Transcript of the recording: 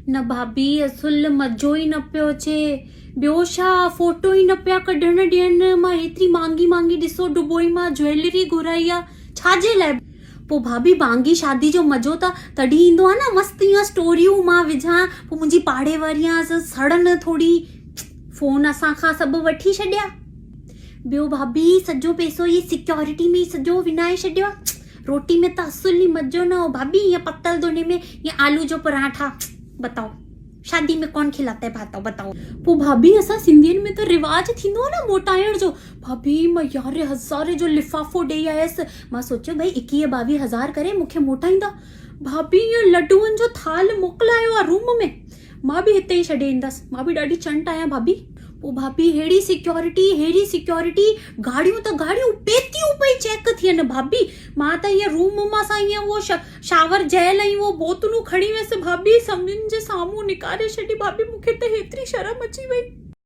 न भाभी असुल मज़ो ई न पियो अचे। ॿियो छा, फोटो ई न पिया कढण ॾियनि। मां हेतिरी महांगी महांगी ॾिसो डुबोई मां ज्वेलरी घुराई आहे, छाजे लाइ? पोइ भाभी महांगी शादी जो मज़ो त तॾहिं ईंदो आहे न, मस्तु ईअं स्टोरियूं मां विझां, पोइ मुंहिंजी पाड़े वारियां सड़नि थोरी। फोन असांखां सभु वठी छॾिया। ॿियो भाभी सॼो पैसो ई सिक्योरिटी में सॼो विञाए छॾियो आहे। रोटी में त असुल ई मज़ो न हो भाभी। ईअं पतल दोने में ईअं आलू जो पराठा, बताओ शादी में कौन खिलाता है भात, बताओ। पोइ भाभी असां सिंधियुनि में त रिवाज थींदो आहे न मोटाइण जो। भाभी मां 11,000 जो लिफ़ाफ़ो ॾेई आयसि। मां सोचियो भई 21-22 करे मूंखे मोटाईंदा। भाभी ईअं लड्डूअनि जो थाल मोकिलायो आहे रूम में। मां बि हिते ई छॾे ईंदसि, मां बि ॾाढी चंट आहियां भाभी। पोइ भाभी हेड़ी सिक्योरिटी, गाड़ियूं त गाड़ियूं पेतियूं पई चेक थियनि भाभी। मां त ईअं रूम मां सां ईअं उहो शावर जेल ऐं उहो बोतलूं खणी वियसि भाभी, सभिनीनि जे साम्हूं निकारे छॾी भाभी। मूंखे त हेतिरी शर्म अची वई।